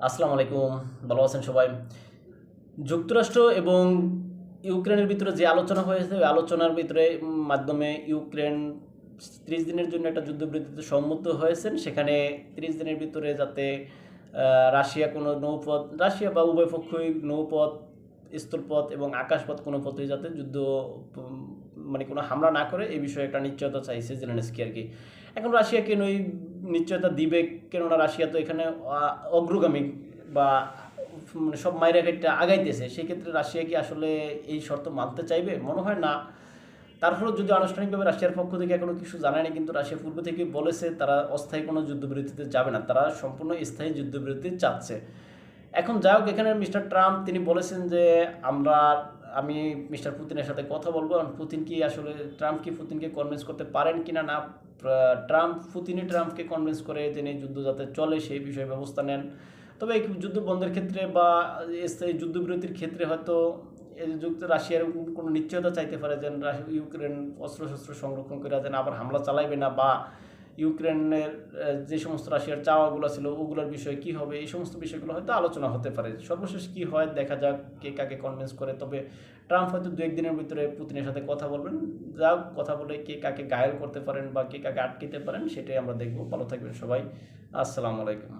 আসসালামু আলাইকুম। ভালো আছেন সবাই? যুক্তরাষ্ট্র এবং ইউক্রেনের ভিতরে যে আলোচনা হয়েছে, ওই আলোচনার ভিতরে মাধ্যমে ইউক্রেন 30 দিনের জন্য একটা যুদ্ধবিরতিতে সম্মত হয়েছেন। সেখানে 30 দিনের ভিতরে যাতে রাশিয়া কোনো নৌপথ, রাশিয়া বা উভয় পক্ষই নৌপথ, স্থলপথ এবং আকাশপথ কোনো পথেই যাতে যুদ্ধ উম, মানে কোনো হামলা না করে, এই বিষয়ে একটা নিশ্চয়তা চাইছে জেলেনস্কি আর কি। এখন রাশিয়া কেন এই নিশ্চয়তা দিবে? কেননা রাশিয়া তো এখানে অগ্রগামী বা মানে সব মাইরা কেটে আগাইতেছে। সেক্ষেত্রে রাশিয়া কি আসলে এই শর্ত মানতে চাইবে? মনে হয় না। তারপরেও যদি আনুষ্ঠানিকভাবে রাশিয়ার পক্ষ থেকে এখনো কিছু জানায়নি, কিন্তু রাশিয়া পূর্ব থেকেই বলেছে তারা অস্থায়ী কোনো যুদ্ধবিরতিতে যাবে না, তারা সম্পূর্ণ স্থায়ী যুদ্ধবিরতি চাচ্ছে। এখন যাই হোক, এখানে মিস্টার ট্রাম্প তিনি বলেছেন যে আমরা আমি মিস্টার পুতিনের সাথে কথা বলবো। এবং পুতিন কি আসলে, ট্রাম্প কি পুতিনকে কনভিন্স করতে পারেন কিনা না পুতিনই ট্রাম্পকে কনভিন্স করে তিনি যুদ্ধ যাতে চলে সেই বিষয়ে ব্যবস্থা নেন। তবে এই যুদ্ধ বন্ধের ক্ষেত্রে বা স্থায়ী যুদ্ধবিরতির ক্ষেত্রে হয়তো রাশিয়ার কোনো নিশ্চয়তা চাইতে পারে যে ইউক্রেন অস্ত্রশস্ত্র সংরক্ষণ করে যেন আবার হামলা চালাইবে না, বা ইউক্রেনের যে সমস্ত রাশিয়ার চাওয়াগুলো ছিল ওগুলোর বিষয়ে কি হবে, এই সমস্ত বিষয়গুলো হয়তো আলোচনা হতে পারে। সর্বশেষ কি হয় দেখা যাক, কে কাকে কনভিন্স করে। তবে ট্রাম্প হয়তো 2-1 দিনের ভিতরে পুতিনের সাথে কথা বলবেন। যা কথা বলে কে কাকে ঘায়েল করতে পারেন বা কে কাকে আটকাতে পারেন, সেটাই আমরা দেখব। ভালো থাকবেন সবাই। আসসালামু আলাইকুম।